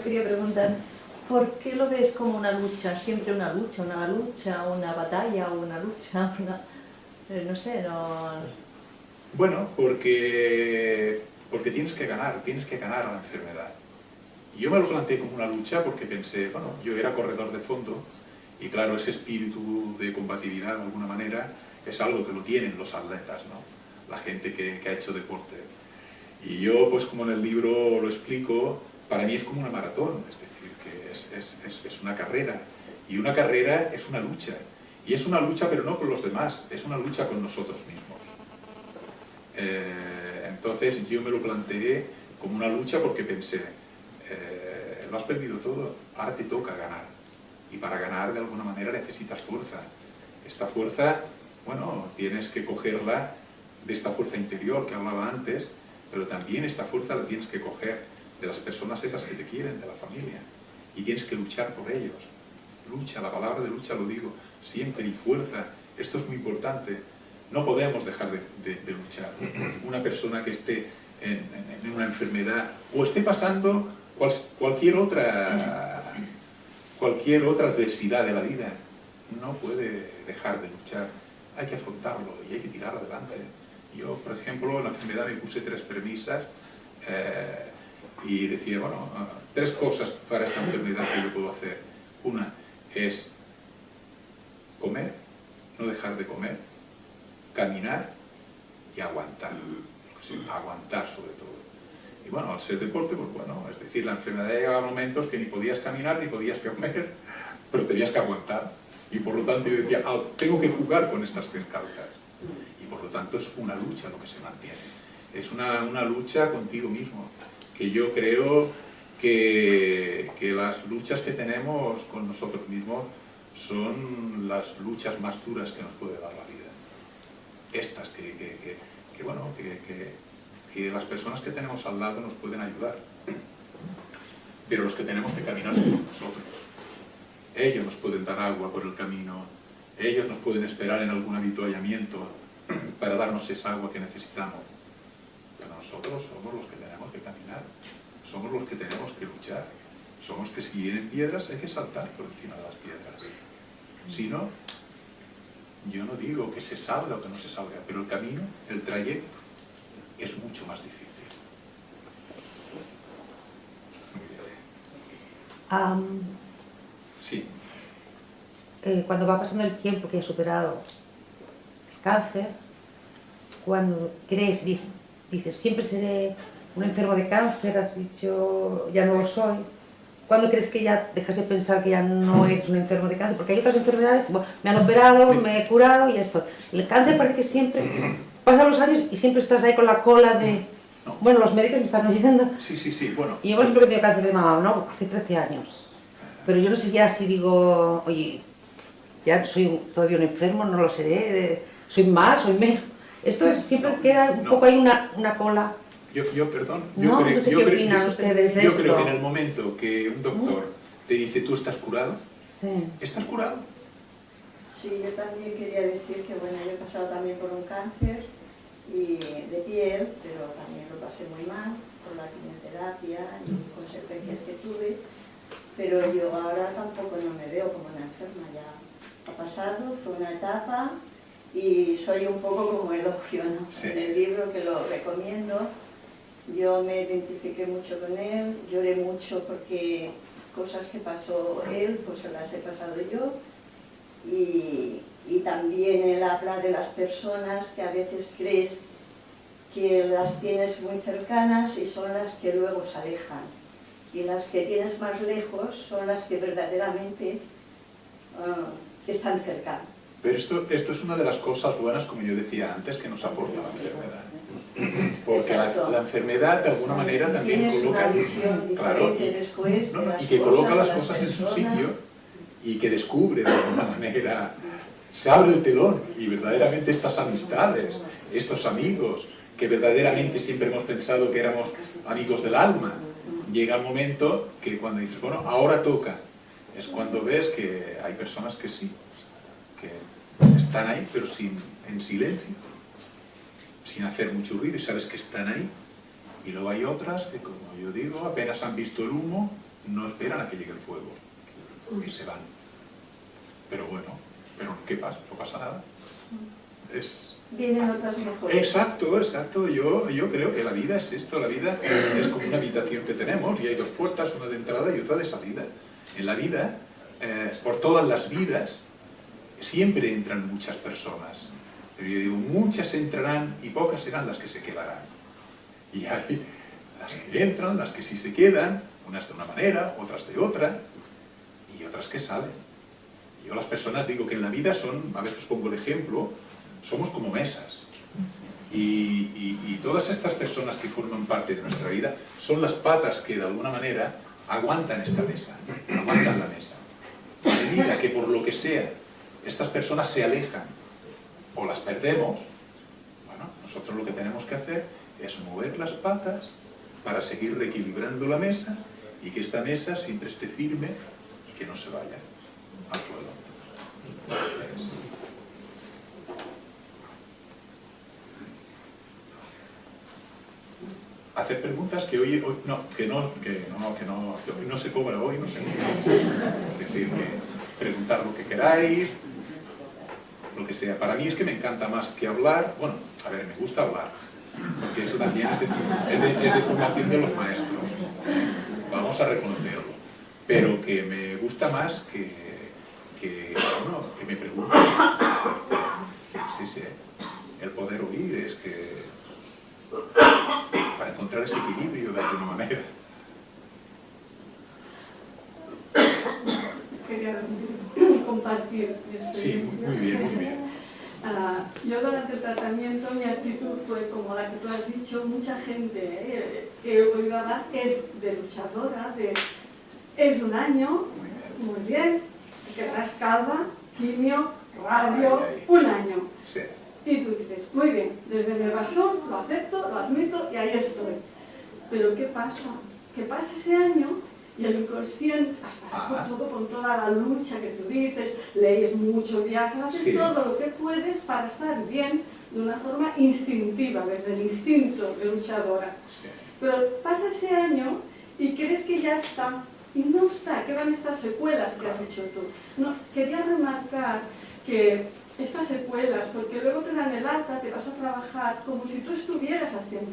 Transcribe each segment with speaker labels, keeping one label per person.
Speaker 1: quería preguntar, ¿por qué lo ves como una lucha? Siempre una batalla o una lucha, no sé, no...
Speaker 2: Bueno, porque tienes que ganar a la enfermedad. Yo me lo planteé como una lucha porque pensé, bueno, yo era corredor de fondo y claro, ese espíritu de combatividad de alguna manera es algo que lo tienen los atletas, ¿no? La gente que ha hecho deporte. Y yo, pues como en el libro lo explico, para mí es como una maratón, es decir, que es una carrera. Y una carrera es una lucha. Y es una lucha, pero no con los demás, es una lucha con nosotros mismos. Entonces yo me lo planteé como una lucha porque pensé, lo has perdido todo, ahora te toca ganar. Y para ganar de alguna manera necesitas fuerza. Esta fuerza, bueno, tienes que cogerla de esta fuerza interior que hablaba antes, pero también esta fuerza la tienes que coger de las personas esas que te quieren, de la familia. Y tienes que luchar por ellos. Lucha, la palabra de lucha lo digo siempre, y fuerza. Esto es muy importante. No podemos dejar de luchar. Una persona que esté en una enfermedad o esté pasando cualquier otra adversidad de la vida, no puede dejar de luchar. Hay que afrontarlo y hay que tirar adelante. Yo, por ejemplo, en la enfermedad me puse 3 premisas y decía, bueno, 3 cosas para esta enfermedad que yo puedo hacer. Una es comer, no dejar de comer, caminar y aguantar. Sí, aguantar sobre todo. Y bueno, al ser deporte, pues bueno, es decir, la enfermedad llegaba a momentos que ni podías caminar ni podías comer, pero tenías que aguantar. Y por lo tanto yo decía, tengo que jugar con estas 3 causas. Y por lo tanto es una lucha lo que se mantiene. Es una lucha contigo mismo, que yo creo que las luchas que tenemos con nosotros mismos son las luchas más duras que nos puede dar la vida. Estas que las personas que tenemos al lado nos pueden ayudar, pero los que tenemos que caminar somos nosotros. Ellos nos pueden dar agua por el camino, ellos nos pueden esperar en algún avituallamiento para darnos esa agua que necesitamos, pero nosotros somos los que tenemos que caminar, somos los que tenemos que luchar, somos que si vienen piedras hay que saltar por encima de las piedras. Si no, yo no digo que se salga o que no se salga, pero el camino, el trayecto, es mucho más difícil. Sí.
Speaker 3: Cuando va pasando el tiempo que he superado el cáncer, cuando crees, dices, siempre seré un enfermo de cáncer, has dicho, ya no lo soy. ¿Cuándo crees que ya dejas de pensar que ya no eres un enfermo de cáncer? Porque hay otras enfermedades, bueno, me han operado, me he curado y esto. El cáncer parece que siempre pasan los años y siempre estás ahí con la cola de...
Speaker 2: No.
Speaker 3: Bueno, los médicos me están diciendo...
Speaker 2: Sí, bueno.
Speaker 3: Y yo, por ejemplo, que tengo cáncer de mama, ¿no? Hace 13 años. Pero yo no sé ya si digo, oye, ya soy todavía un enfermo, no lo seré, soy más, soy menos. Esto es, siempre queda un poco ahí una cola...
Speaker 2: Perdón,
Speaker 3: no sé qué opinan ustedes de
Speaker 2: yo
Speaker 3: esto.
Speaker 2: creo que en el momento que un doctor te dice, tú estás curado,
Speaker 3: sí.
Speaker 2: ¿Estás curado?
Speaker 1: Sí, yo también quería decir que, bueno, yo he pasado también por un cáncer de piel, pero también lo pasé muy mal por la quimioterapia y consecuencias que tuve, pero yo ahora tampoco no me veo como una enferma, ya ha pasado, fue una etapa y soy un poco como elogio, ¿no?
Speaker 2: Sí.
Speaker 1: En el libro que lo recomiendo, yo me identifiqué mucho con él, lloré mucho porque cosas que pasó él, pues se las he pasado yo, y también él habla de las personas que a veces crees que las tienes muy cercanas y son las que luego se alejan, y las que tienes más lejos son las que verdaderamente están cerca.
Speaker 2: Pero esto es una de las cosas buenas, como yo decía antes, que nos aporta la enfermedad. Porque la enfermedad de alguna manera también
Speaker 1: tienes
Speaker 2: coloca...
Speaker 1: una visión diferente después de las
Speaker 2: y que coloca las
Speaker 1: cosas,
Speaker 2: cosas en su
Speaker 1: personas.
Speaker 2: sitio y que descubre de alguna manera, se abre el telón y verdaderamente estas amistades, estos amigos, que verdaderamente siempre hemos pensado que éramos amigos del alma, llega el momento que cuando dices, bueno, ahora toca, es cuando ves que hay personas que sí, que están ahí, pero en silencio, sin hacer mucho ruido, y sabes que están ahí, y luego hay otras que, como yo digo, apenas han visto el humo no esperan a que llegue el fuego y se van. Pero bueno, pero ¿qué pasa? No pasa nada.
Speaker 1: Vienen otras mejores.
Speaker 2: Exacto, exacto. Yo creo que la vida es esto. La vida es como una habitación que tenemos y hay dos puertas, una de entrada y otra de salida. En la vida, por todas las vidas, siempre entran muchas personas. Pero yo digo, muchas entrarán y pocas serán las que se quedarán. Y hay las que entran, las que sí se quedan, unas de una manera, otras de otra, y otras que salen. Yo las personas digo que en la vida son, a veces pongo el ejemplo, somos como mesas. Y todas estas personas que forman parte de nuestra vida son las patas que de alguna manera aguantan esta mesa, aguantan la mesa. A medida que por lo que sea estas personas se alejan o las perdemos, bueno, nosotros lo que tenemos que hacer es mover las patas para seguir reequilibrando la mesa y que esta mesa siempre esté firme y que no se vaya al suelo. Hacer preguntas que hoy no se cobra hoy, no se cobra. Es decir, que preguntar lo que queráis, lo que sea. Para mí es que me encanta más que hablar. Bueno, a ver, me gusta hablar, porque eso también es de formación de los maestros. Vamos a reconocerlo. Pero que me gusta más que me pregunten. Sí, el poder oír es que para encontrar ese equilibrio de alguna manera.
Speaker 4: Quería compartir.
Speaker 2: Sí, muy bien.
Speaker 4: Yo durante el tratamiento mi actitud fue como la que tú has dicho, mucha gente que he oído hablar es de luchadora, es un año, muy bien, quedarás calva, quimio, radio, un año.
Speaker 2: Sí.
Speaker 4: Y tú dices, muy bien, desde mi razón lo acepto, lo admito y ahí estoy. Pero ¿qué pasa? Que pasa ese año y el inconsciente, hasta todo con toda la lucha que tú dices, lees mucho, viajas, haces todo lo que puedes para estar bien de una forma instintiva, desde el instinto de luchadora.
Speaker 2: Sí.
Speaker 4: Pero pasa ese año y crees que ya está, y no está, que van estas secuelas que has dicho tú. No, quería remarcar que estas secuelas, porque luego te dan el alta, te vas a trabajar como si tú estuvieras al 100%.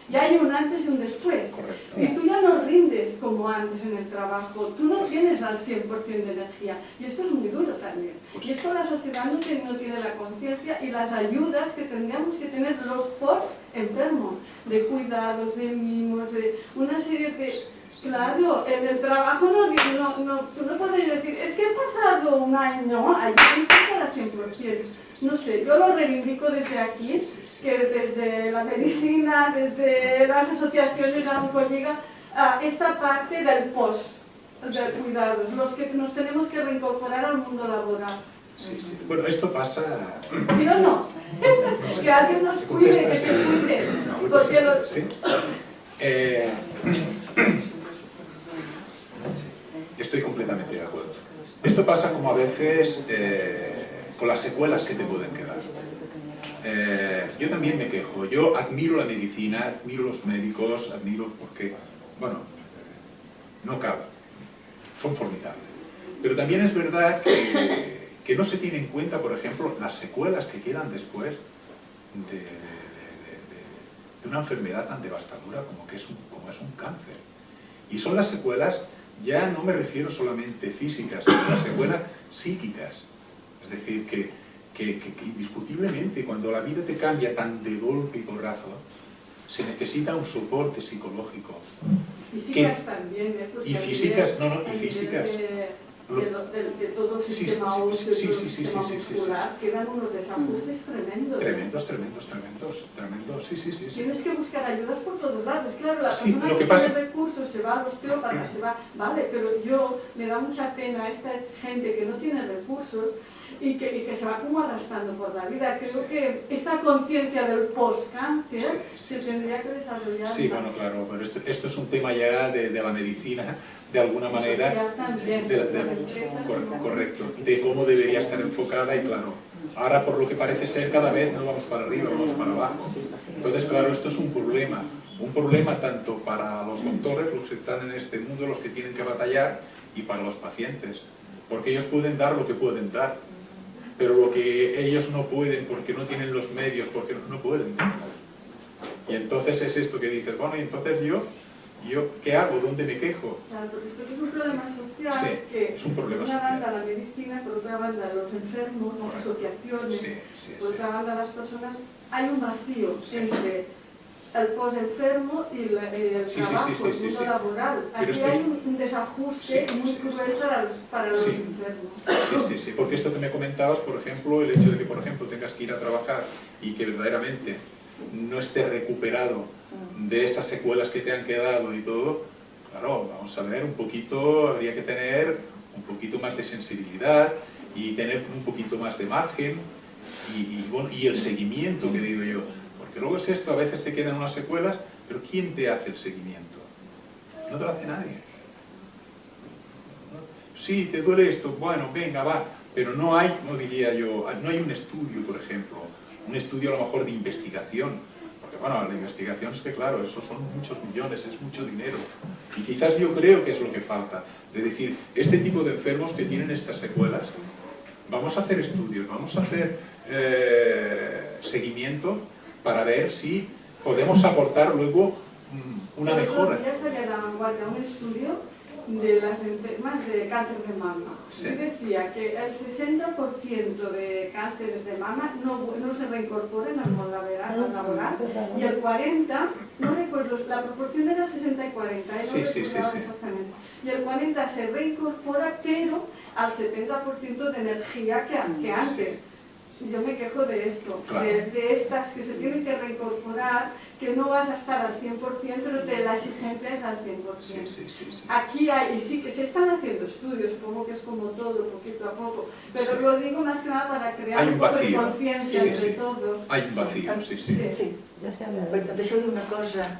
Speaker 4: Y hay un antes y un después.
Speaker 2: Correcto.
Speaker 4: Y tú ya no rindes como antes en el trabajo, tú no tienes al 100% de energía. Y esto es muy duro también. Y esto la sociedad no tiene la conciencia y las ayudas que tendríamos que tener los post-enfermos, de cuidados, de mimos, de una serie de... Claro, en el trabajo tú no puedes decir, es que he pasado un año, hay que estar al 100%. No sé, yo lo reivindico desde aquí, que desde la medicina, desde las asociaciones de la oncología, esta parte del post, de cuidados, los que nos tenemos que reincorporar al mundo laboral.
Speaker 2: Sí. Bueno, esto pasa...
Speaker 4: ¿Sí o no? Que alguien nos cuide, que se cuide. Porque
Speaker 2: Sí. Estoy completamente de acuerdo. Esto pasa como a veces con las secuelas que te pueden quedar. Yo también me quejo. Yo admiro la medicina, admiro los médicos, admiro porque, bueno, no cabe. Son formidables. Pero también es verdad que no se tiene en cuenta, por ejemplo, las secuelas que quedan después de una enfermedad tan devastadora como es un cáncer. Y son las secuelas, ya no me refiero solamente físicas, sino las secuelas psíquicas. Es decir, que indiscutiblemente cuando la vida te cambia tan de golpe y porrazo, se necesita un soporte psicológico.
Speaker 4: Físicas también,
Speaker 2: y físicas, y físicas.
Speaker 4: De todo el sistema óseo, de todo el sistema muscular, quedan unos desajustes tremendos.
Speaker 2: Tremendos, sí.
Speaker 4: Tienes que buscar ayudas por todos lados. Claro, la persona
Speaker 2: lo que
Speaker 4: que
Speaker 2: pasa...
Speaker 4: tiene recursos se va al osteópata, se va, vale, pero yo me da mucha pena a esta gente que no tiene recursos y que se va como arrastrando por la vida. Creo que esta conciencia del post-cáncer se tendría que desarrollar.
Speaker 2: Sí, bueno, claro, pero esto es un tema ya de la medicina, de alguna manera, correcto, de cómo debería estar enfocada y claro, ahora por lo que parece ser cada vez no vamos para arriba, vamos para abajo. Entonces, claro, esto es un problema un problema tanto para los doctores, los que están en este mundo, los que tienen que batallar, y para los pacientes, porque ellos pueden dar lo que pueden dar, pero lo que ellos no pueden porque no tienen los medios, porque no pueden dar. Y entonces es esto que dices, bueno, y entonces yo ¿qué hago? ¿Dónde me quejo?
Speaker 4: Claro, porque esto es un problema social,
Speaker 2: Sí,
Speaker 4: que
Speaker 2: es un problema
Speaker 4: por una
Speaker 2: social.
Speaker 4: banda la medicina, por otra banda los enfermos, las asociaciones,
Speaker 2: Sí,
Speaker 4: por otra banda las personas, hay un vacío
Speaker 2: Sí.
Speaker 4: entre el post-enfermo y el
Speaker 2: Sí,
Speaker 4: trabajo, el mundo laboral.
Speaker 2: Pero
Speaker 4: Aquí
Speaker 2: esto
Speaker 4: hay
Speaker 2: es-
Speaker 4: un desajuste muy cruel para los
Speaker 2: Sí.
Speaker 4: enfermos.
Speaker 2: Sí, porque esto que me comentabas, por ejemplo, el hecho de que, por ejemplo, tengas que ir a trabajar y que verdaderamente no estés recuperado de esas secuelas que te han quedado y todo, claro, vamos a ver, un poquito, habría que tener un poquito más de sensibilidad y tener un poquito más de margen y el seguimiento, que digo yo, porque luego es esto, a veces te quedan unas secuelas, pero ¿quién te hace el seguimiento? No te lo hace nadie. Sí, te duele esto, bueno, venga, va, pero no hay, no diría yo, no hay un estudio, por ejemplo, un estudio a lo mejor de investigación, porque bueno, la investigación es que claro, eso son muchos millones, es mucho dinero, y quizás yo creo que es lo que falta, es decir, este tipo de enfermos que tienen estas secuelas, vamos a hacer estudios, vamos a hacer seguimiento para ver si podemos aportar luego una mejora.
Speaker 4: Ya salía a la vanguardia un estudio de las enfermas de cáncer de mama.
Speaker 2: Sí.
Speaker 4: Y decía que el 60% de cánceres de mama no se reincorporan al mundo laboral y el 40%, no recuerdo, la proporción era 60 y 40, no
Speaker 2: Sí,
Speaker 4: recordaba exactamente. Y el 40% se reincorpora, pero al 70% de energía que antes. Yo me quejo de esto,
Speaker 2: Claro.
Speaker 4: de estas que se tienen que reincorporar, que no vas a estar al 100%, pero la exigencia es al 100%.
Speaker 2: Sí.
Speaker 4: Aquí hay, y sí que se están haciendo estudios, supongo que es como todo, poquito a poco, pero lo digo más que nada para crear
Speaker 2: Hay un
Speaker 4: un poco de
Speaker 2: vacío.
Speaker 4: conciencia
Speaker 2: Sí,
Speaker 4: entre
Speaker 2: sí.
Speaker 4: todos.
Speaker 2: Hay un vacío, sí.
Speaker 5: Sí.
Speaker 3: Ja sé hablar.
Speaker 5: Deixeu dir una cosa,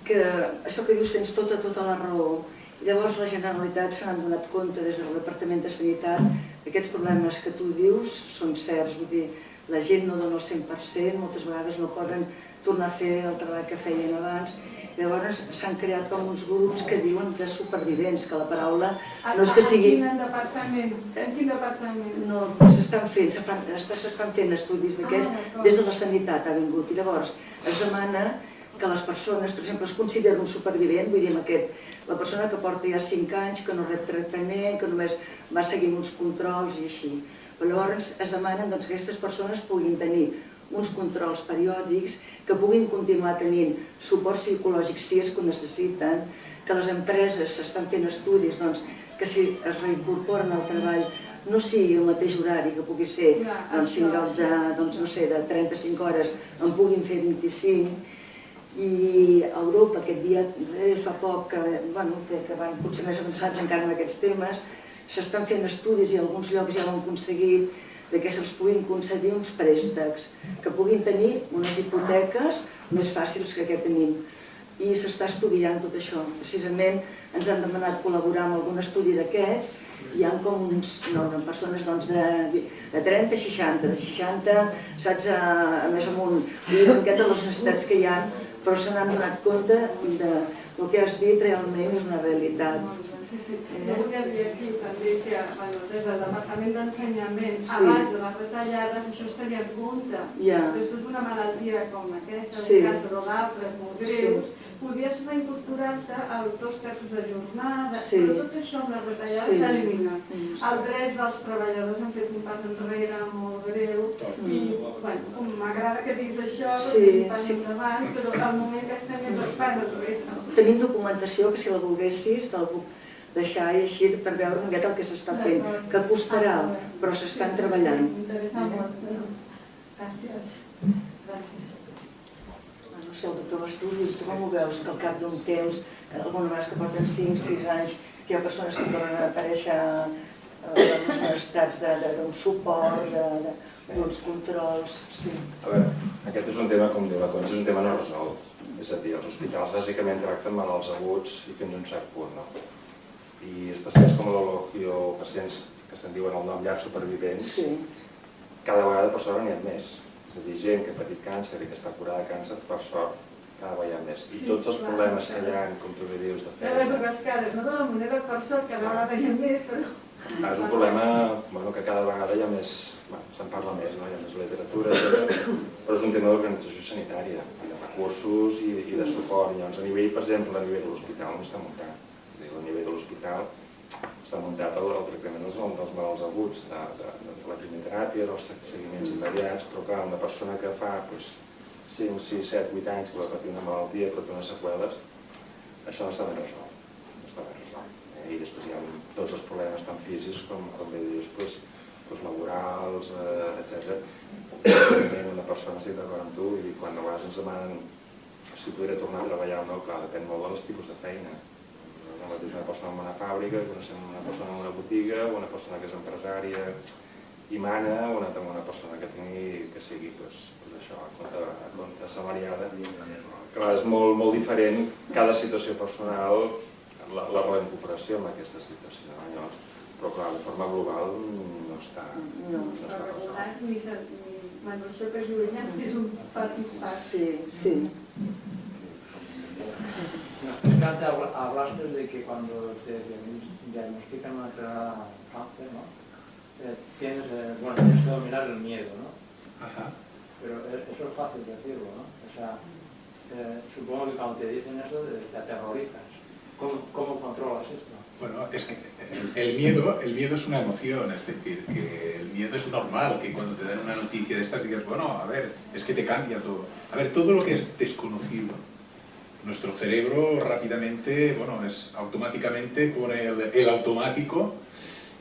Speaker 5: que això que dius tens tota la raó. I llavors la Generalitat se n'han donat compte des del Departament de Sanitat que aquests problemes que tu dius són certs, vull dir, la gent no dona el 100%, moltes vegades no poden tornar a fer el treball que feien abans. Llavors s'han creat com uns grups que diuen de supervivents, que la paraula no és que sigui...
Speaker 4: En quin departament?
Speaker 5: No, s'estan fent estudis d'aquests, des de la sanitat ha vingut, i llavors es demana que les persones, per exemple, es consideren un supervivent, vull dir, la persona que porta ja 5 anys, que no rep tractament, que només va seguint uns controls i així. Però llavors es demanen que aquestes persones puguin tenir uns controls periòdics, que puguin continuar tenint suport psicològic si és que ho necessiten, que les empreses s'estan fent estudis que si es reincorporen al treball no sigui el mateix horari, que pugui ser si en lloc de 35 hores en puguin fer 25. I a Europa aquest dia, fa poc, que van potser més avançats encara en aquests temes, s'estan fent estudis i alguns llocs ja ho han aconseguit que se'ls puguin concedir uns préstecs, que puguin tenir unes hipoteques més fàcils que què tenim. I s'està estudiant tot això. Precisament ens han demanat col·laborar amb algun estudi d'aquests. Hi ha com persones de 30 a 60, de 60, saps, a més amunt. I una miqueta de les necessitats que hi ha, però se n'han donat compte de el que has dit realment és una realitat.
Speaker 4: Jo volia dir aquí també que des del Departament d'Ensenyament, abans de les retallades, això es tenia en compte. Després d'una malaltia com aquesta, de càncer o d'altres molt greus, podies reincorporar-te a 2 terços de jornada, però tot això amb les retallades s'ha eliminat. Els drets dels treballadors han fet un pas enrere molt greu i m'agrada que diguis això, perquè és un pas endavant, però al moment que estem és el pas enrere.
Speaker 5: Tenim documentació que si la volguessis te'l puc deixar i així per veure una miqueta el que s'està fent, que costarà, però s'estan treballant.
Speaker 4: M'interessa molt. Gràcies.
Speaker 5: No sé, el doctor Bastús, tu com ho veus, que al cap d'un temps, algunes vegades que porten 5-6 anys, que hi ha persones que tornen a aparèixer les necessitats d'un suport, d'uns controls...
Speaker 6: A veure, aquest és un tema, com diu la Conxa, és un tema no resolt. És a dir, els hospitals bàsicament tracten malalts aguts i fins a un cert punt, no? I els pacients com l'Ologio, pacients que se'n diuen el nom llarg supervivents, cada vegada per sort n'hi ha més. És a dir, gent que ha patit càncer i que està curada de càncer, per sort, cada vegada més. I
Speaker 4: Sí,
Speaker 6: tots els
Speaker 4: clar,
Speaker 6: problemes que
Speaker 4: clar.
Speaker 6: hi ha, com tu bé dius, de
Speaker 4: De les
Speaker 6: feina...
Speaker 4: dues cares, no de la moneda per sort, que ara veiem més, però...
Speaker 6: És un problema que cada vegada hi ha més... se'n parla més, hi ha més literatura, etc. Però és un tema d'organització sanitària, i de recursos i de suport. Llavors, a nivell, per exemple, a nivell de l'hospital no està muntat. A nivell de l'hospital està muntat el tractament dels malalts aguts, de la quimioteràpia, dels seguiments immediats, però clar, una persona que fa 5, 6, 7, 8 anys que va patir una malaltia però té unes seqüeles, això no està ben resolt. No està ben resolt. I després hi ha tots els problemes tan físics com bé dius, laborals, etc. Una persona estic d'acord amb tu i quan a vegades ens demanen si podria tornar a treballar o no, clar, depèn molt dels tipus de feina. No mateix una persona en una fàbrica, una persona en una botiga, una persona que és empresària i mana, una persona que sigui això, a compte assalariada. Clar, és molt diferent cada situació personal, la reincorporació en aquesta situació. Però clar, de forma global no està resolt.
Speaker 4: Bueno, això que diu ella és un petit pas.
Speaker 5: Sí.
Speaker 7: Antes hablaste de que cuando te diagnostican una enfermedad cáncer, ¿no? Tienes que dominar el miedo, ¿no?
Speaker 2: Ajá.
Speaker 7: Pero eso es fácil decirlo, ¿no? O sea, supongo que cuando te dicen eso te aterrorizas. ¿Cómo controlas esto?
Speaker 2: Bueno, es que el miedo es una emoción, es decir, que el miedo es normal, que cuando te dan una noticia de estas digas, bueno, a ver, es que te cambia todo. A ver, todo lo que es desconocido, nuestro cerebro rápidamente, es automáticamente pone el automático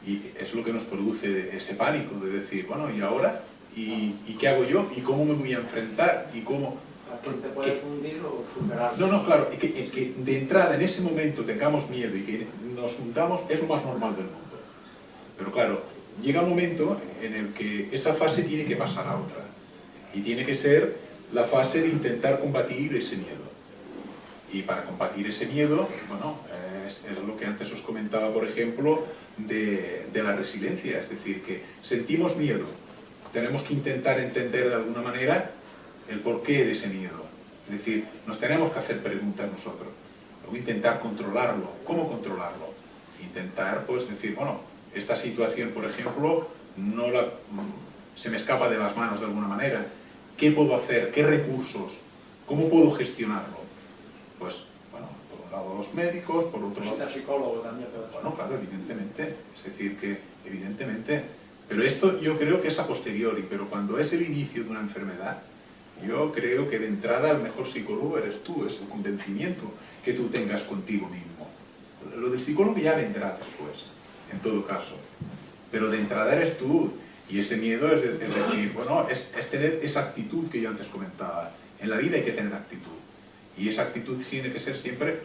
Speaker 2: y es lo que nos produce ese pánico de decir, bueno, ¿y ahora? ¿Y qué hago yo? ¿Y cómo me voy a enfrentar? ¿Y cómo...?
Speaker 7: ¿Aquí te puedes hundir o superar?
Speaker 2: No, claro, que de entrada en ese momento tengamos miedo y que nos hundamos es lo más normal del mundo. Pero claro, llega un momento en el que esa fase tiene que pasar a otra. Y tiene que ser la fase de intentar combatir ese miedo. Y para combatir ese miedo, es lo que antes os comentaba, por ejemplo, de la resiliencia. Es decir, que sentimos miedo. Tenemos que intentar entender de alguna manera el porqué de ese miedo. Es decir, nos tenemos que hacer preguntas nosotros. Luego intentar controlarlo. ¿Cómo controlarlo? Intentar, decir, esta situación, por ejemplo, se me escapa de las manos de alguna manera. ¿Qué puedo hacer? ¿Qué recursos? ¿Cómo puedo gestionarlo? Por un lado los médicos, por otro lado...
Speaker 7: El psicólogo también.
Speaker 2: Claro, evidentemente. Es decir, que evidentemente... Pero esto yo creo que es a posteriori, pero cuando es el inicio de una enfermedad, yo creo que de entrada el mejor psicólogo eres tú, es el convencimiento que tú tengas contigo mismo. Lo del psicólogo ya vendrá después, en todo caso. Pero de entrada eres tú, y ese miedo es decir, es tener esa actitud que yo antes comentaba. En la vida hay que tener actitud. Y esa actitud tiene que ser siempre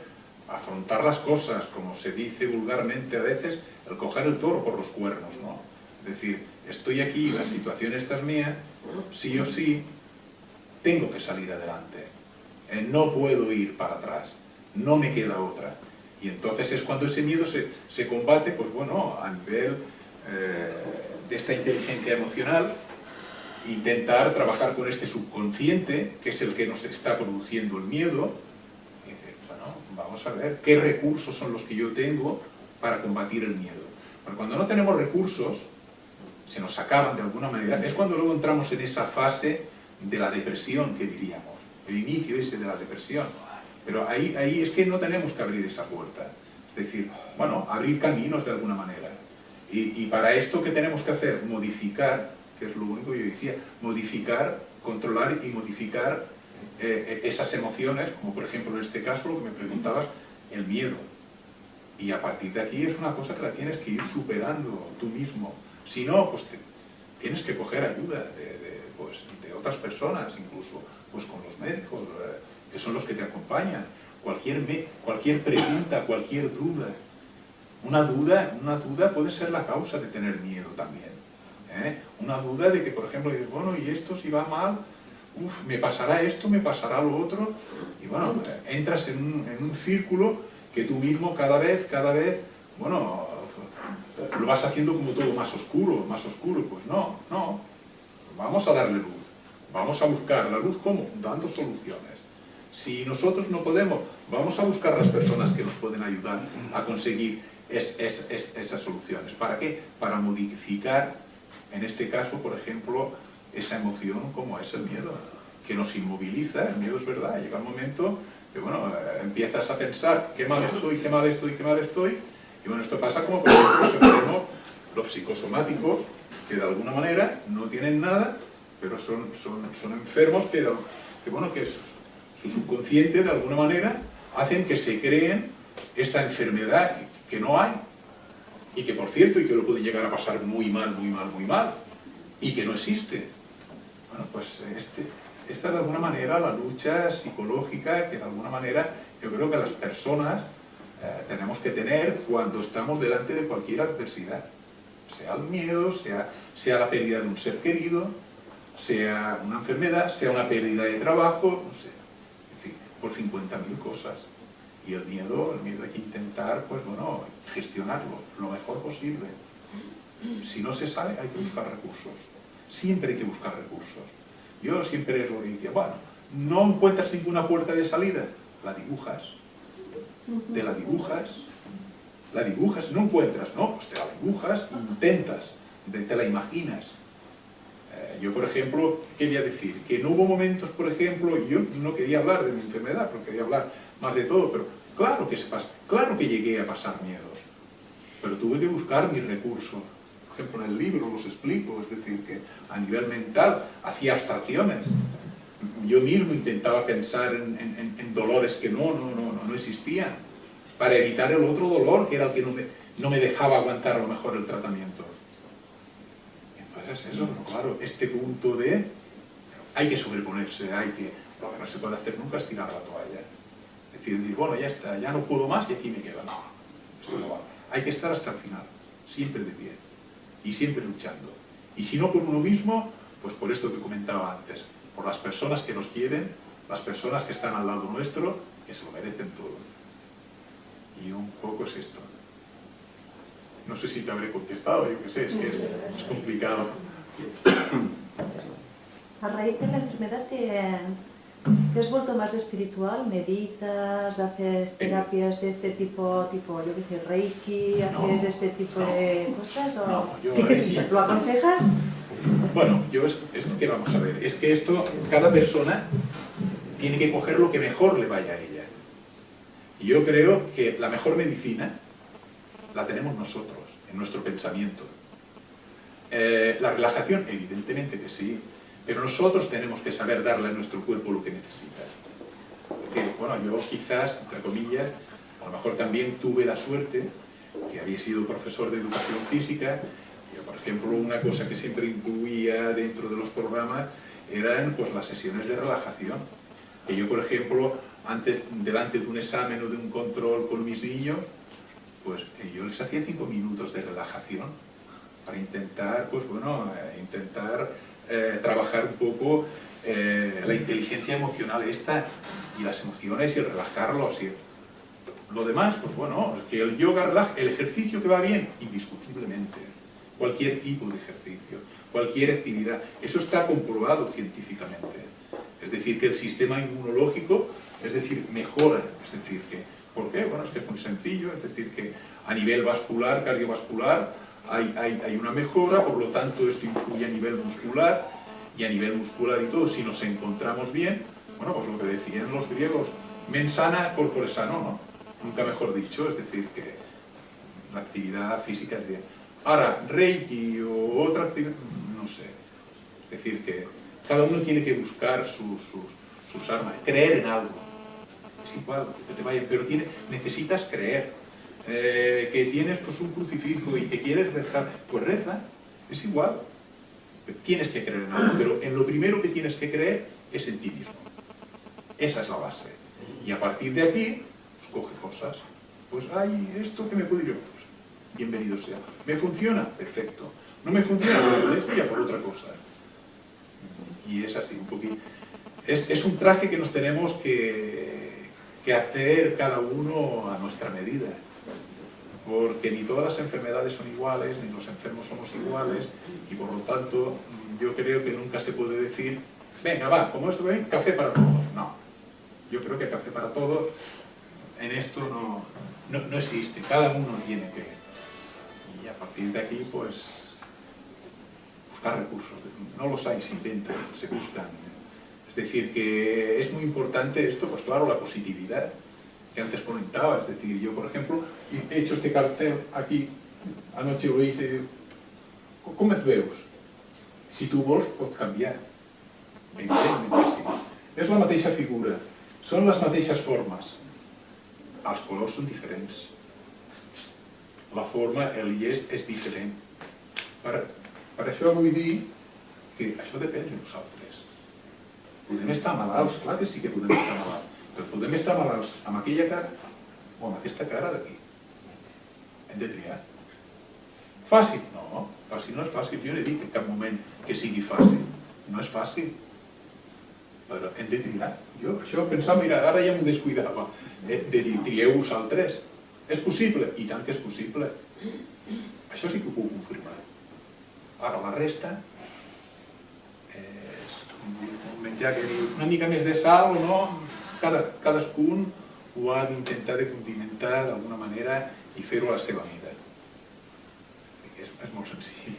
Speaker 2: afrontar las cosas, como se dice vulgarmente a veces, el coger el toro por los cuernos, ¿no? Es decir, estoy aquí, la situación esta es mía, sí o sí, tengo que salir adelante. No puedo ir para atrás, no me queda otra. Y entonces es cuando ese miedo se combate, a nivel de esta inteligencia emocional, intentar trabajar con este subconsciente, que es el que nos está produciendo el miedo, y decir, vamos a ver qué recursos son los que yo tengo para combatir el miedo. Pero cuando no tenemos recursos, se nos acaban de alguna manera, es cuando luego entramos en esa fase de la depresión, que diríamos, el inicio ese de la depresión. Pero ahí es que no tenemos que abrir esa puerta. Es decir, abrir caminos de alguna manera. Y para esto, ¿qué tenemos que hacer? Modificar, que es lo único que yo decía, modificar, controlar y modificar esas emociones, como por ejemplo en este caso, lo que me preguntabas, el miedo. Y a partir de aquí es una cosa que la tienes que ir superando tú mismo. Si no, tienes que coger ayuda de otras personas, incluso con los médicos, que son los que te acompañan. Cualquier pregunta, cualquier duda. Una duda puede ser la causa de tener miedo también. Una duda de que, por ejemplo, dices, ¿y esto si va mal? ¿Me pasará esto? ¿Me pasará lo otro? Y entras en un círculo que tú mismo cada vez, lo vas haciendo como todo más oscuro. Pues no. Vamos a darle luz. Vamos a buscar la luz, ¿cómo? Dando soluciones. Si nosotros no podemos, vamos a buscar las personas que nos pueden ayudar a conseguir esas soluciones. ¿Para qué? Para modificar, en este caso, por ejemplo, esa emoción como es el miedo, que nos inmoviliza. El miedo es verdad, llega un momento que, bueno, empiezas a pensar qué mal estoy, qué mal estoy, qué mal estoy, y bueno, esto pasa como, por ejemplo, los enfermos, los psicosomáticos, que de alguna manera no tienen nada, pero son enfermos que bueno, que su subconsciente de alguna manera hacen que se creen esta enfermedad que no hay, y que por cierto, y que lo puede llegar a pasar muy mal, muy mal, muy mal, y que no existe. Bueno, pues esta de alguna manera la lucha psicológica que de alguna manera yo creo que las personas tenemos que tener cuando estamos delante de cualquier adversidad, sea el miedo, sea la pérdida de un ser querido, sea una enfermedad, sea una pérdida de trabajo, no sé, en fin, por 50.000 cosas. Y el miedo hay que intentar, pues bueno, gestionarlo lo mejor posible. Si no se sabe, hay que buscar recursos. Siempre hay que buscar recursos. Yo siempre lo decía, bueno, no encuentras ninguna puerta de salida, la dibujas. Te la dibujas, no encuentras, no, pues te la dibujas, intentas, te la imaginas. Yo, por ejemplo, quería decir que no hubo momentos, por ejemplo, yo no quería hablar de mi enfermedad, pero quería hablar más de todo, pero claro que claro que llegué a pasar miedos, pero tuve que buscar mis recursos. Por ejemplo, en el libro los explico, es decir, que a nivel mental hacía abstracciones. Yo mismo intentaba pensar en dolores que no existían, para evitar el otro dolor, que era el que no me dejaba aguantar a lo mejor el tratamiento. Entonces eso, claro, este punto de hay que sobreponerse, lo que no se puede hacer nunca es tirar la toalla. Es decir, bueno, ya está, ya no puedo más y aquí me quedo. No, esto no va. Hay que estar hasta el final, siempre de pie, y siempre luchando. Y si no por uno mismo, pues por esto que comentaba antes, por las personas que nos quieren, las personas que están al lado nuestro, que se lo merecen todo. Y un poco es esto. No sé si te habré contestado, yo qué sé, es que es complicado.
Speaker 8: A raíz de la enfermedad te has vuelto más espiritual, meditas, haces terapias de este tipo, yo qué sé, Reiki, haces este tipo de cosas, ¿o
Speaker 2: no, yo Reiki.
Speaker 8: ¿Lo aconsejas?
Speaker 2: Bueno, esto que vamos a ver, es que esto, cada persona tiene que coger lo que mejor le vaya a ella. Y yo creo que la mejor medicina la tenemos nosotros, en nuestro pensamiento. La relajación, evidentemente que sí, pero nosotros tenemos que saber darle a nuestro cuerpo lo que necesita. Porque, bueno, yo quizás, entre comillas, a lo mejor también tuve la suerte, que había sido profesor de educación física, y, por ejemplo, una cosa que siempre incluía dentro de los programas eran pues, las sesiones de relajación. Que yo, por ejemplo, antes, delante de un examen o de un control con mis niños, pues yo les hacía 5 minutos de relajación para intentar, pues bueno, trabajar un poco la inteligencia emocional esta y las emociones y el relajarlos. Y lo demás, pues bueno, que el yoga relaja, el ejercicio que va bien, indiscutiblemente. Cualquier tipo de ejercicio, cualquier actividad, eso está comprobado científicamente. Es decir, que el sistema inmunológico, es decir, mejora, es decir, que ¿por qué? Bueno, es que es muy sencillo, es decir, que a nivel vascular, cardiovascular, hay una mejora, por lo tanto esto influye a nivel muscular, y a nivel muscular y todo, si nos encontramos bien, bueno, pues lo que decían los griegos, mens sana, corpore sano, ¿no? Nunca mejor dicho, es decir, que la actividad física es bien. Ahora, Reiki o otra actividad, no sé, es decir, que cada uno tiene que buscar sus armas, creer en algo. Es igual, que te vayan, pero necesitas creer. Que tienes pues un crucifijo y que quieres rezar, pues reza, es igual. Tienes que creer en algo, pero en lo primero que tienes que creer es en ti mismo. Esa es la base. Y a partir de aquí, pues coge cosas. Pues hay esto que me puede ir, pues bienvenido sea. ¿Me funciona? Perfecto. ¿No me funciona? Pues lo dejo ya por otra cosa. Y es así, un poquito. Es un traje que nos tenemos que hacer cada uno a nuestra medida. Porque ni todas las enfermedades son iguales, ni los enfermos somos iguales, y por lo tanto yo creo que nunca se puede decir, venga, va, como esto ven, café para todos. No. yo creo que café para todos en esto no existe, cada uno tiene que, y a partir de aquí pues buscar recursos, no los hay, se inventan, se buscan. Es decir, que es muy importante esto, pues claro, la positividad que antes comentaba. Es decir, yo por ejemplo he hecho este cartel aquí, anoche lo hice, ¿cómo te veus? Si tu vols pot canviar, evidentment sí. És la mateixa figura, són les mateixes formes, els colors són diferents, la forma, el llest és diferent. Per això vull dir que això depèn de nosaltres. Podem estar malalts, clar que sí que podem estar malalts, però podem estar malalts amb aquella cara o amb aquesta cara d'aquí. Hem de triar. Fàcil? No, fàcil no és fàcil. Jo no he dit en cap moment que sigui fàcil. No és fàcil. Però hem de triar. Jo això pensava, mira, ara ja m'ho descuidava, de dir, trieu vosaltres. És possible? I tant que és possible. Això sí que ho puc confirmar. Ara la resta és menjar que dius una mica més de sal o no, cadascun ho ha d'intentar de condimentar d'alguna manera i fer-ho a la seva mida. És molt senzill.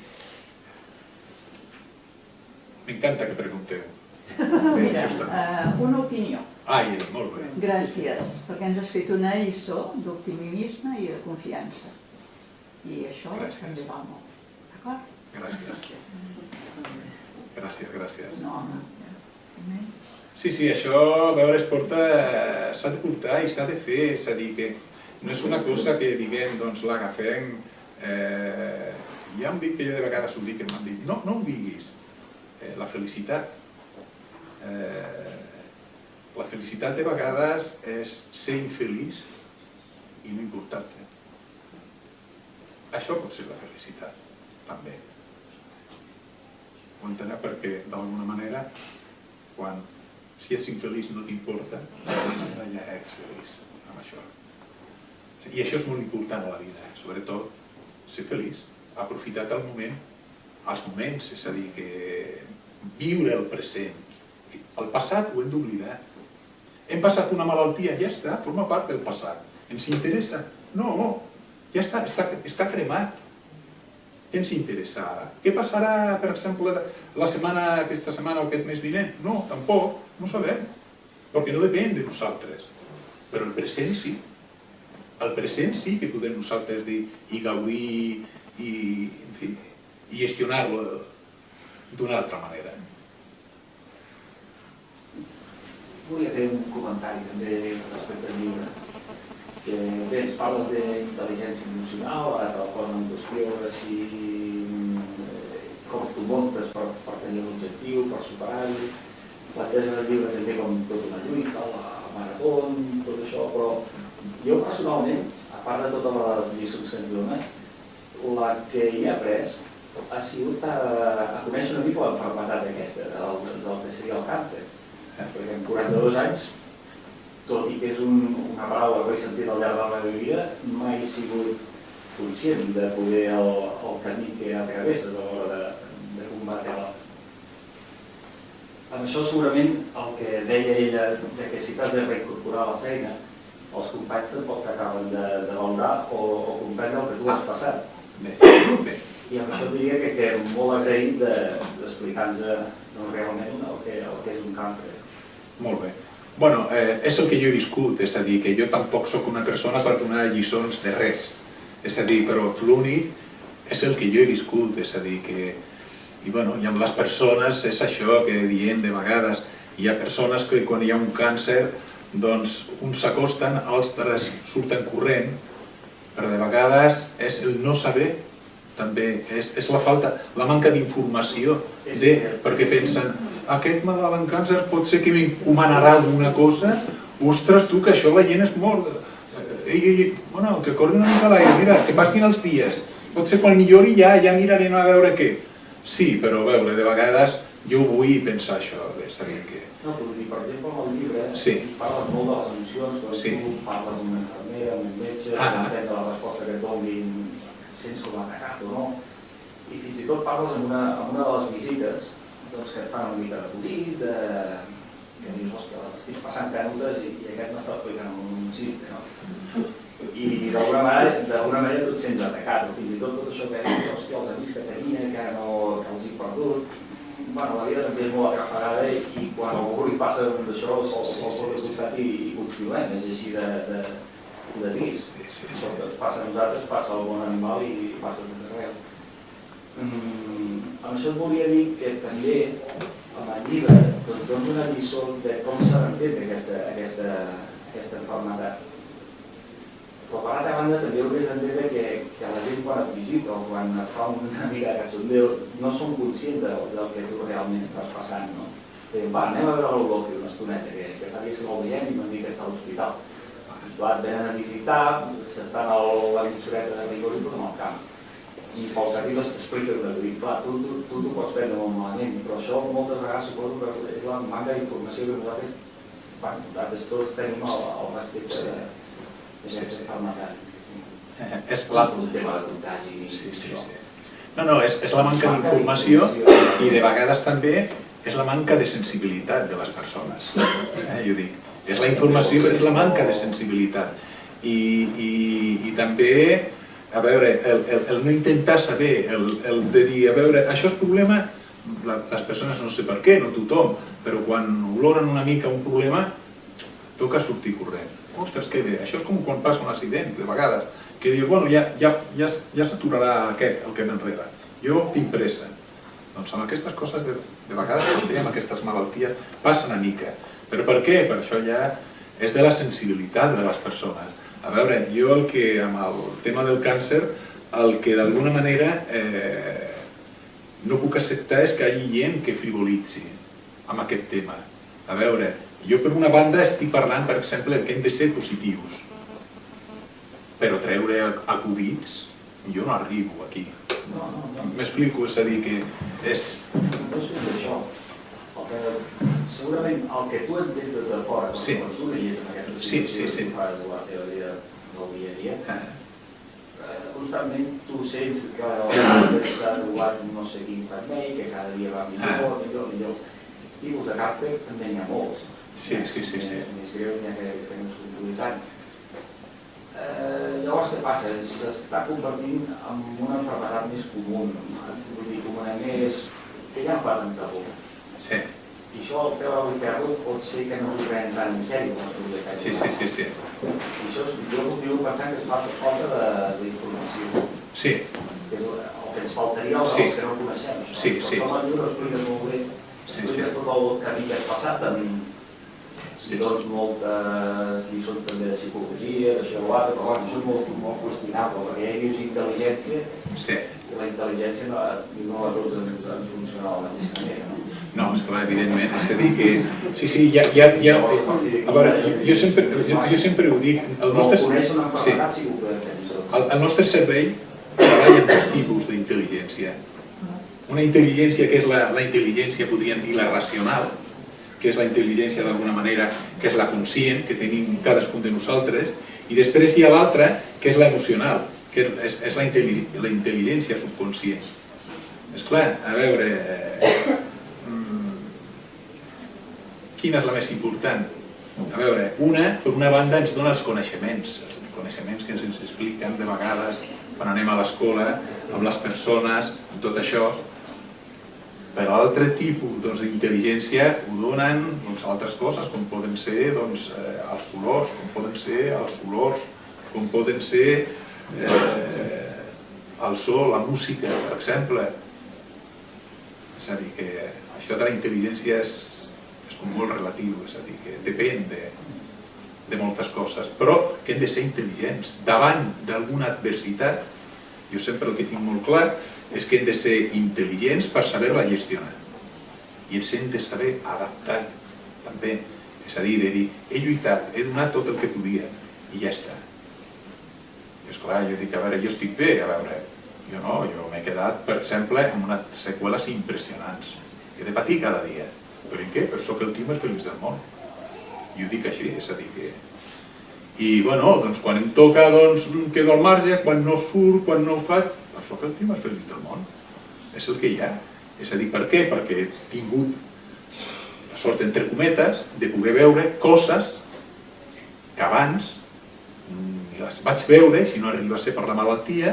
Speaker 2: M'encanta que pregunteu.
Speaker 9: Mira, una opinió.
Speaker 2: Ai, molt bé.
Speaker 9: Gràcies, perquè ens has fet una lliçó d'optimisme i de confiança. I això també va molt. D'acord?
Speaker 2: Gràcies. Gràcies.
Speaker 9: No, no.
Speaker 2: Sí, això, a veure, es porta, s'ha de portar i s'ha de fer, és a dir, que no és una cosa que diguem, doncs l'agafem, ja em dic que jo de vegades ho dic, que m'han dit, no ho diguis, la felicitat de vegades és ser infeliç i no importar-te. Això pot ser la felicitat, també. Ho entenem perquè, d'alguna manera, si ets infeliç no t'importa, ja ets feliç amb això. I això és molt important a la vida, sobretot ser feliç, aprofitar el moment, els moments, és a dir, que viure el present. El passat ho hem d'oblidar. Hem passat una malaltia, ja està, forma part del passat. Ens interessa? No, ja està, està cremat. Què ens interessa ara? Què passarà, per exemple, aquesta setmana o aquest mes vinent? No, tampoc, no sabem, perquè no depèn de nosaltres. Però el present sí. El present sí que podem nosaltres dir i gaudir i gestionar-lo d'una altra manera.
Speaker 10: Volia fer un comentari també respecte al llibre. Que bé, ens parles d'intel·ligència emocional, ara te la posen en qüestió de si com tu muntes per tenir un objectiu, per superar-ho. Planteges el llibre també com tota una lluita, la marató, tot això, però jo personalment, a part de totes les lliçons que ens donen, la que hi he après ha sigut a conèixer una mica l'enfermetat aquesta, del que seria el càncer. Perquè en 42 anys, tot i que és una paraula que he sentit al llarg de la meva vida, mai he sigut conscient de poder el camí que travesses a l'hora de combatre-la. Amb això segurament el que deia ella de que si t'has de reincorporar a la feina, els companys tampoc t'acaben de valorar o comprendre el que tu has passat. I amb això diria que molt agraït d'explicar-nos realment el que és un càncer.
Speaker 2: Molt bé. Bueno, és el que jo he viscut, és a dir, que jo tampoc sóc una persona per donar lliçons de res. És a dir, però l'únic és el que jo he viscut, és a dir, que... I bueno, i amb les persones és això que diem de vegades. Hi ha persones que quan hi ha un càncer, doncs uns s'acosten, altres surten corrent, però de vegades és el no saber, també és la falta, la manca d'informació, perquè pensen aquest malalt amb càncer pot ser que m'encomanarà alguna cosa, ostres tu, que això la gent es mor, bueno, que corri una mica a l'aire, mira, que passin els dies, pot ser quan millori ja mirarem a veure què. Sí, però a veure, de vegades jo vull pensar això, de saber què.
Speaker 10: No, però per exemple, en el llibre parles molt de les emocions, quan tu parles amb una infermera, amb un metge, depèn de la resposta que et donin, et sents com atacat o no, i fins i tot parles en una de les visites que et fan una mica de polit, que dius, ostres, estic passant cànotes i aquest m'està explicant un xiste, no? I d'alguna manera tu et sents atacat, o fins i tot això que dius, hòstia, els amics que tenia, que ara no els he perdut. Bueno, la vida també és molt atrafegada i quan algú li passa d'això se'l posa al costat i continuem, és així de trist. Això que ens passa a nosaltres, passa al món animal i passa a tot arreu. Amb això et volia dir que també amb el llibre doncs dones una lliçó de com s'ha d'entendre aquesta malaltia. Però per altra banda també hauries d'entendre que la gent quan et visita o quan et fa una mica de cachondeo no són conscients del que tu realment estàs passant, no? Va, anem a veure el Loki una estoneta, que fa dies que no el veiem i m'han dit que està a l'hospital. Clar, et venen a visitar, s'estan a la mitjoreta de rigor i tot en el camp. I pel que arribes t'expliques de dir, clar, tu t'ho pots prendre molt malament, però això moltes vegades suposo que és la manca d'informació que nosaltres tots tenim al respecte d'aquesta malaltia.
Speaker 2: És la...
Speaker 10: un tema de contagi.
Speaker 2: No, és la manca d'informació i de vegades també és la manca de sensibilitat de les persones. Jo dic, és la informació però és la manca de sensibilitat. I també, a veure, el no intentar saber, el de dir, a veure, això és problema, les persones no sé per què, no tothom, però quan oloren una mica un problema, toca sortir corrent. Ostres, que bé, això és com quan passa un accident, de vegades, que diu, bueno, ja s'aturarà aquest, el que m'enrere. Jo tinc pressa. Doncs amb aquestes coses, de vegades, també amb aquestes malalties, passa una mica. Però per què? Per això ja és de la sensibilitat de les persones. A veure, jo el que, amb el tema del càncer, el que d'alguna manera no puc acceptar és que hi hagi gent que frivolitzi amb aquest tema. A veure, jo per una banda estic parlant, per exemple, que hem de ser positius. Però treure acudits, jo no arribo aquí. M'explico, és a dir, que és...
Speaker 10: No és això. Segurament el que tu entens des de fora, quan tu veies en aquesta situació que fas la teva vida del dia a dia, constantment tu sents que s'ha trobat no sé quin vermell, que cada dia va millor. Tipus de càncer també n'hi ha molts.
Speaker 2: Sí.
Speaker 10: Més greu n'hi ha que no és complicant. Llavors què passa? S'està convertint en una enfermedad més comú, més que ja en parlen de por.
Speaker 2: Sí.
Speaker 10: I això al treure-li ferro pot ser que no ho prenen tant en sèrio com es podria fer.
Speaker 2: Sí.
Speaker 10: I això jo continuo pensant que és falta d'informació.
Speaker 2: Sí.
Speaker 10: Que és el que ens faltaria als que no coneixem.
Speaker 2: Sí.
Speaker 10: Però com el llibre ho expliques molt bé, expliques tot el camí que has passat i doncs moltes lliçons també de psicologia, d'això o l'altre, però això és molt qüestionable, perquè ja dius intel·ligència i la intel·ligència no a tots ens funciona de la mateixa manera, no?
Speaker 2: No, esclar, evidentment, és a dir que... Sí, a veure, jo sempre ho dic, el nostre cervell treballa en dos tipus d'intel·ligència. Una intel·ligència que és la intel·ligència, podríem dir, la racional, que és la intel·ligència d'alguna manera, que és la conscient, que tenim cadascun de nosaltres, i després hi ha l'altra, que és l'emocional, que és la intel·ligència subconscient. Esclar, a veure, quina és la més important? A veure, per una banda ens dona els coneixements que ens expliquen de vegades quan anem a l'escola, amb les persones, amb tot això. Per l'altre tipus d'intel·ligència ho donen altres coses, com poden ser els colors, com poden ser els olors, com poden ser el so, la música, per exemple. És a dir, que això de la intel·ligència és molt relatiu, és a dir, que depèn de moltes coses, però que hem de ser intel·ligents. Davant d'alguna adversitat, jo sempre el que tinc molt clar és que hem de ser intel·ligents per saber-la gestionar. I ens hem de saber adaptar, també. És a dir, de dir, he lluitat, he donat tot el que podia, i ja està. I esclar, jo dic, a veure, jo estic bé, a veure, jo no, jo m'he quedat, per exemple, amb unes seqüeles impressionants. He de patir cada dia. Però en què? Però sóc el tio més feliç del món. I ho dic així, és a dir que... I, bueno, doncs quan em toca, doncs, quedo al marge, quan no surt, quan no ho faig, doncs sóc el tio més feliç del món. És el que hi ha. És a dir, per què? Perquè he tingut la sort, entre cometes, de poder veure coses que abans ni les vaig veure, si no arriba a ser per la malaltia,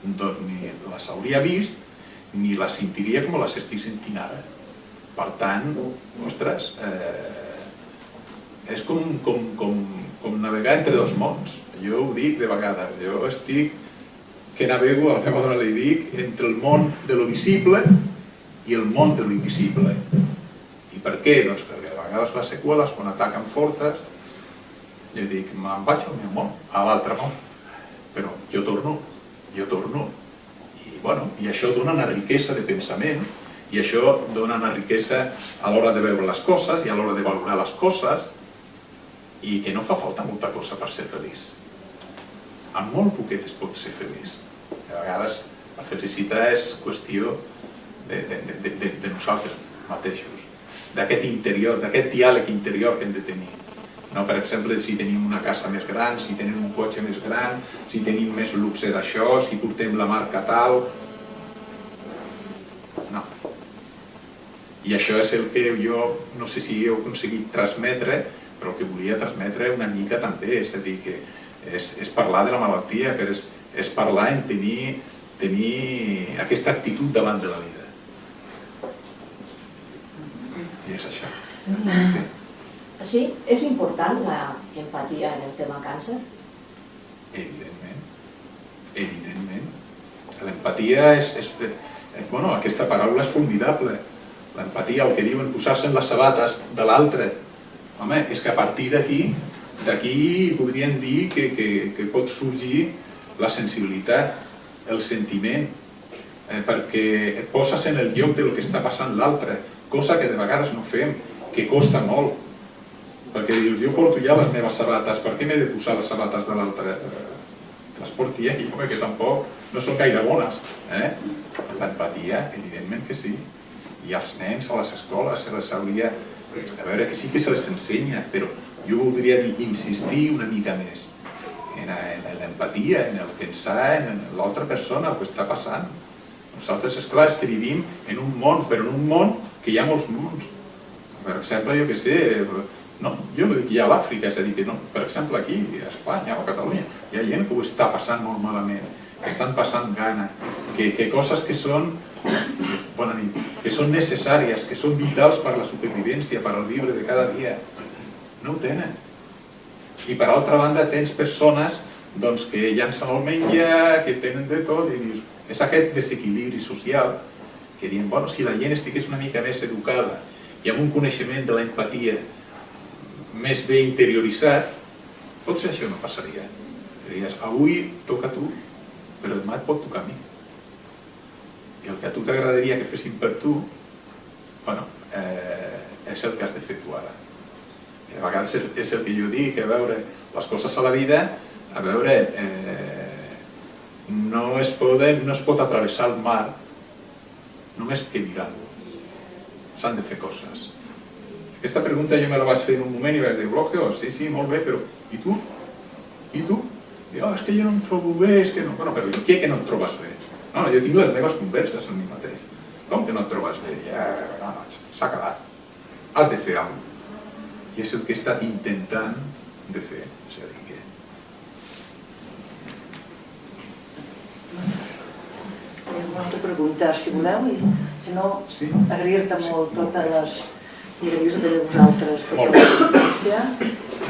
Speaker 2: doncs ni les hauria vist, ni les sentiria com les estic sentint ara. Per tant, ostres, és com navegar entre dos mons. Jo ho dic de vegades, jo estic que navego, a la meva dona li dic, entre el món de lo visible i el món de lo invisible. I per què? Doncs perquè a vegades les seqüeles, quan ataquen fortes, jo dic, me'n vaig al meu món, a l'altre món, però jo torno. I això dona una riquesa de pensament, i això dona una riquesa a l'hora de veure les coses i a l'hora de valorar les coses, i que no fa falta molta cosa per ser feliç. Amb molt poquet es pot ser feliç. A vegades la felicitat és qüestió de nosaltres mateixos, d'aquest interior, d'aquest diàleg interior que hem de tenir. Per exemple, si tenim una casa més gran, si tenim un cotxe més gran, si tenim més luxe d'això, si portem la marca tal... No. I això és el que jo, no sé si heu aconseguit transmetre, però el que volia transmetre una mica també, és a dir, que és parlar de la malaltia, però és parlar en tenir aquesta actitud davant de la vida. I és això. Sí.
Speaker 11: Sí, és important l'empatia en el tema càncer?
Speaker 2: Evidentment. L'empatia és... Bueno, aquesta paraula és formidable. L'empatia, el que diuen posar-se en les sabates de l'altre. Home, és que a partir d'aquí podríem dir que pot sorgir la sensibilitat, el sentiment, perquè et poses en el lloc del que està passant l'altre, cosa que de vegades no fem, que costa molt. Perquè dius, jo porto ja les meves sabates, per què m'he de posar les sabates de l'altre? Les porti ell, home, que tampoc no són gaire bones. L'empatia, evidentment que sí. I als nens, a les escoles, se les hauria... A veure, que sí que se les ensenya, però jo voldria insistir una mica més en l'empatia, en el pensar en l'altra persona, el que està passant. Nosaltres, esclar, és que vivim en un món, però en un món que hi ha molts mons. Per exemple, jo què sé... No, jo no dic ja a l'Àfrica, és a dir que no, per exemple aquí, a Espanya o a Catalunya, hi ha gent que ho està passant molt malament, que estan passant gana, que coses que són, bona nit, que són necessàries, que són vitals per a la supervivència, per al viure de cada dia, no ho tenen. I per altra banda tens persones que llancen el menjar, que tenen de tot, i dius, és aquest desequilibri social que diuen, bueno, si la gent estigués una mica més educada i amb un coneixement de l'empatia més bé interioritzat, potser això no passaria. Diries, avui toca a tu, però demà et pot tocar a mi. I el que a tu t'agradaria que fessin per tu, bueno, és el que has de fer tu ara. I a vegades és el que jo dic, a veure, les coses a la vida, a veure, no es pot atravessar el mar només que mirant-lo. S'han de fer coses. Aquesta pregunta jo me la vaig fer en un moment i vaig dir, Blogeo, sí, molt bé, però i tu? I tu? Diu, és que jo no em trobo bé, és que no... Bueno, però què que no et trobes bé? No, jo tinc les meves converses amb mi mateix. Com que no et trobes bé? Ja, s'ha acabat. Has de fer alguna cosa. I és el que he estat intentant de fer. És a dir que...
Speaker 5: Una altra pregunta, si voleu, i si no, agrair-te molt totes les... I agrair-vos a vosaltres tota l'assistència.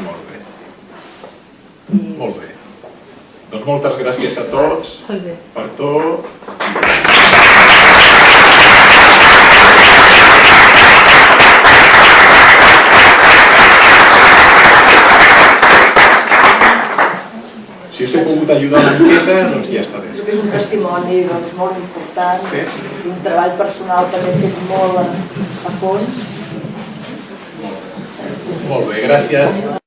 Speaker 2: Molt bé. Molt bé. Doncs moltes gràcies a tots per tot. Si us he pogut ajudar una miqueta, doncs ja està bé.
Speaker 5: Penso que és un testimoni molt important, d'un treball personal que hem fet molt a fons.
Speaker 2: Molt bé, gràcies.